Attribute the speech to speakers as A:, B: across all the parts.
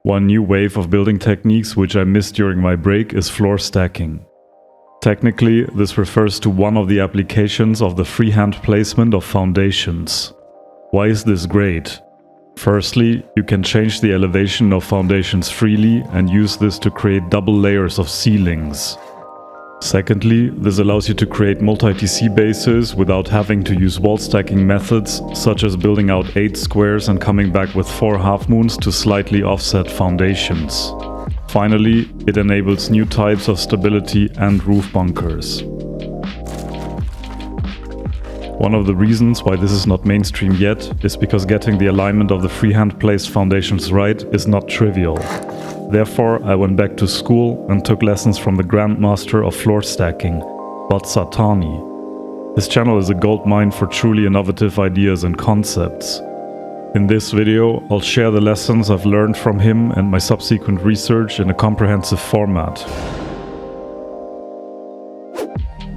A: One new wave of building techniques which I missed during my break is floor stacking. Technically, this refers to one of the applications of the freehand placement of foundations. Why is this great? Firstly, you can change the elevation of foundations freely and use this to create double layers of ceilings. Secondly, this allows you to create multi-TC bases without having to use wall stacking methods, such as building out 8 squares and coming back with 4 half-moons to slightly offset foundations. Finally, it enables new types of stability and roof bunkers. One of the reasons why this is not mainstream yet is because getting the alignment of the freehand placed foundations right is not trivial. Therefore, I went back to school and took lessons from the grandmaster of floor stacking, Budsatawny. His channel is a goldmine for truly innovative ideas and concepts. In this video, I'll share the lessons I've learned from him and my subsequent research in a comprehensive format.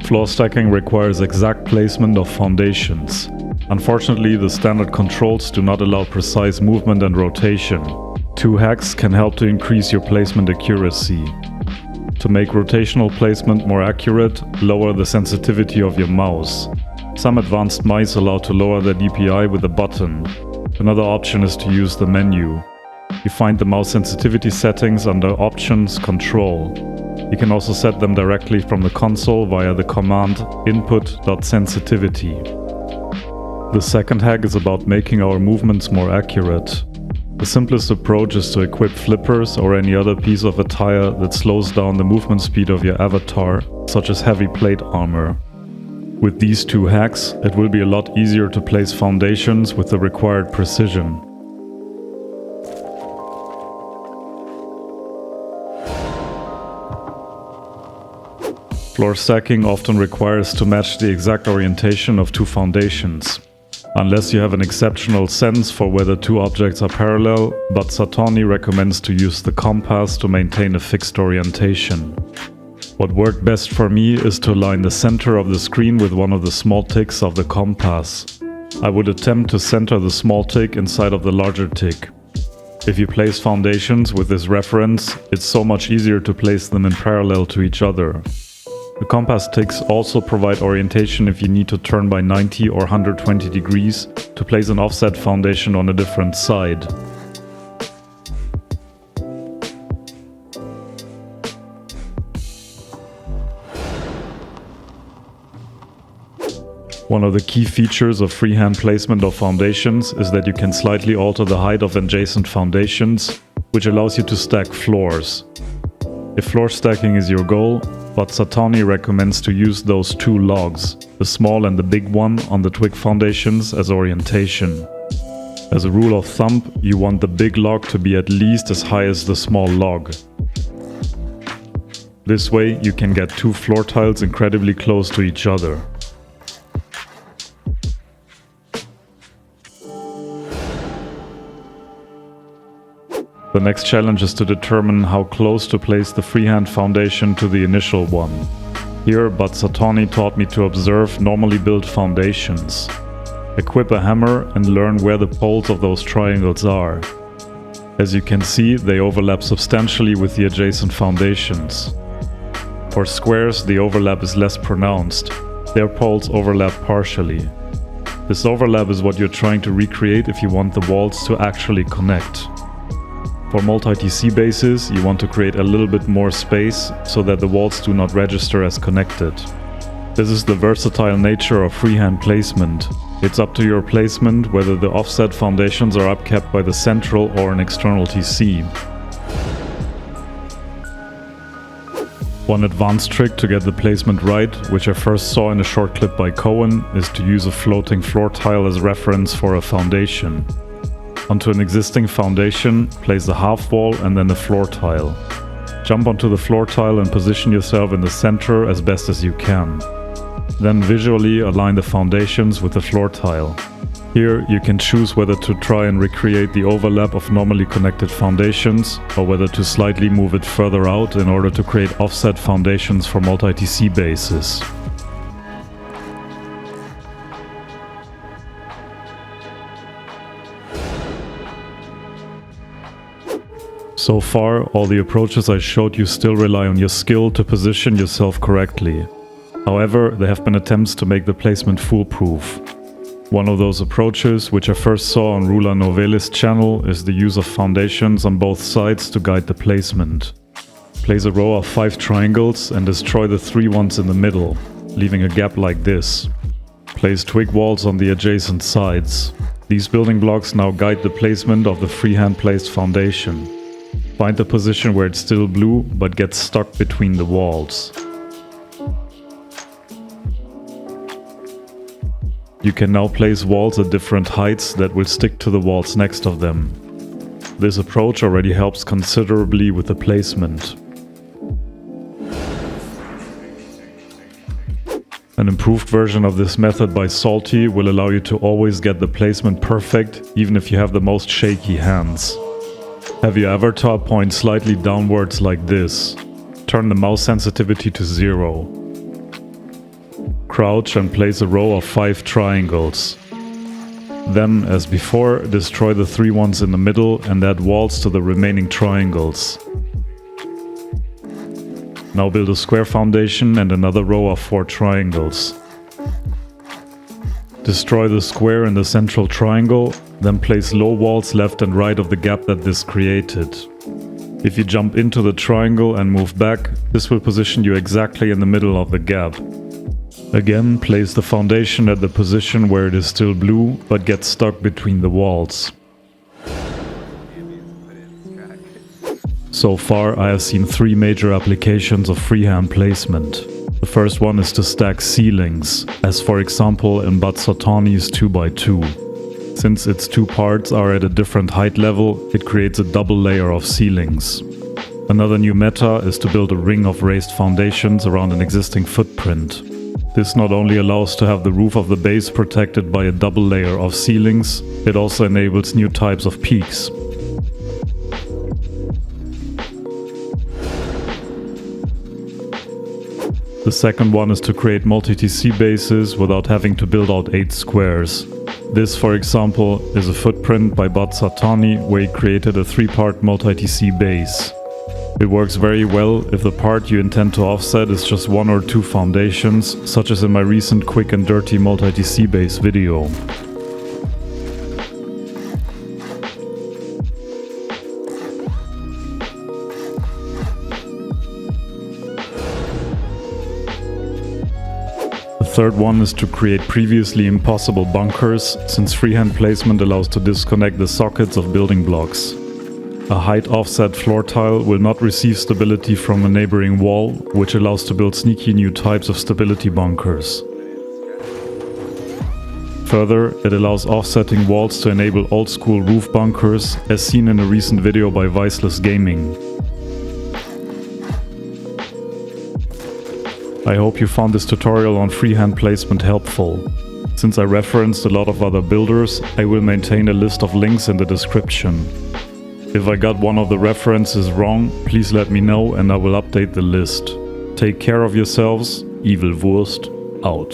A: Floor stacking requires exact placement of foundations. Unfortunately, the standard controls do not allow precise movement and rotation. 2 hacks can help to increase your placement accuracy. To make rotational placement more accurate, lower the sensitivity of your mouse. Some advanced mice allow to lower their DPI with a button. Another option is to use the menu. You find the mouse sensitivity settings under Options, Control. You can also set them directly from the console via the command input.sensitivity. The second hack is about making our movements more accurate. The simplest approach is to equip flippers or any other piece of attire that slows down the movement speed of your avatar, such as heavy plate armor. With these 2 hacks, it will be a lot easier to place foundations with the required precision. Floor stacking often requires to match the exact orientation of 2 foundations. Unless you have an exceptional sense for whether 2 objects are parallel, Budsatawny recommends to use the compass to maintain a fixed orientation. What worked best for me is to align the center of the screen with one of the small ticks of the compass. I would attempt to center the small tick inside of the larger tick. If you place foundations with this reference, it's so much easier to place them in parallel to each other. The compass ticks also provide orientation if you need to turn by 90 or 120 degrees to place an offset foundation on a different side. One of the key features of freehand placement of foundations is that you can slightly alter the height of adjacent foundations, which allows you to stack floors. If floor stacking is your goal, Budsatawny recommends to use those 2 logs, the small and the big one, on the twig foundations as orientation. As a rule of thumb, you want the big log to be at least as high as the small log. This way you can get 2 floor tiles incredibly close to each other. The next challenge is to determine how close to place the freehand foundation to the initial one. Here, Budsatawny taught me to observe normally built foundations. Equip a hammer and learn where the poles of those triangles are. As you can see, they overlap substantially with the adjacent foundations. For squares, the overlap is less pronounced. Their poles overlap partially. This overlap is what you're trying to recreate if you want the walls to actually connect. For multi-TC bases, you want to create a little bit more space so that the walls do not register as connected. This is the versatile nature of freehand placement. It's up to your placement whether the offset foundations are upkept by the central or an external TC. One advanced trick to get the placement right, which I first saw in a short clip by Cohen, is to use a floating floor tile as reference for a foundation. Onto an existing foundation, place a half wall and then a floor tile. Jump onto the floor tile and position yourself in the center as best as you can. Then visually align the foundations with the floor tile. Here you can choose whether to try and recreate the overlap of normally connected foundations or whether to slightly move it further out in order to create offset foundations for multi-TC bases. So far, all the approaches I showed you still rely on your skill to position yourself correctly. However, there have been attempts to make the placement foolproof. One of those approaches, which I first saw on Rula Novelis' channel, is the use of foundations on both sides to guide the placement. Place a row of 5 triangles and destroy the 3 ones in the middle, leaving a gap like this. Place twig walls on the adjacent sides. These building blocks now guide the placement of the freehand placed foundation. Find the position where it's still blue, but gets stuck between the walls. You can now place walls at different heights that will stick to the walls next of them. This approach already helps considerably with the placement. An improved version of this method by Salty will allow you to always get the placement perfect, even if you have the most shaky hands. Have your avatar point slightly downwards like this. Turn the mouse sensitivity to 0. Crouch and place a row of 5 triangles. Then, as before, destroy the 3 ones in the middle and add walls to the remaining triangles. Now build a square foundation and another row of 4 triangles. Destroy the square in the central triangle, then place low walls left and right of the gap that this created. If you jump into the triangle and move back, this will position you exactly in the middle of the gap. Again, place the foundation at the position where it is still blue, but gets stuck between the walls. So far, I have seen 3 major applications of freehand placement. The first one is to stack ceilings, as for example in Budsatawny's 2x2. Since its 2 parts are at a different height level, it creates a double layer of ceilings. Another new meta is to build a ring of raised foundations around an existing footprint. This not only allows to have the roof of the base protected by a double layer of ceilings, it also enables new types of peaks. The second one is to create multi-TC bases without having to build out 8 squares. This, for example, is a footprint by Budsatawny where he created a 3-part multi-TC base. It works very well if the part you intend to offset is just 1 or 2 foundations, such as in my recent quick and dirty multi-TC base video. The third one is to create previously impossible bunkers, since freehand placement allows to disconnect the sockets of building blocks. A height offset floor tile will not receive stability from a neighboring wall, which allows to build sneaky new types of stability bunkers. Further, it allows offsetting walls to enable old-school roof bunkers, as seen in a recent video by Viceless Gaming. I hope you found this tutorial on freehand placement helpful. Since I referenced a lot of other builders, I will maintain a list of links in the description. If I got one of the references wrong, please let me know and I will update the list. Take care of yourselves. Evil Wurst out.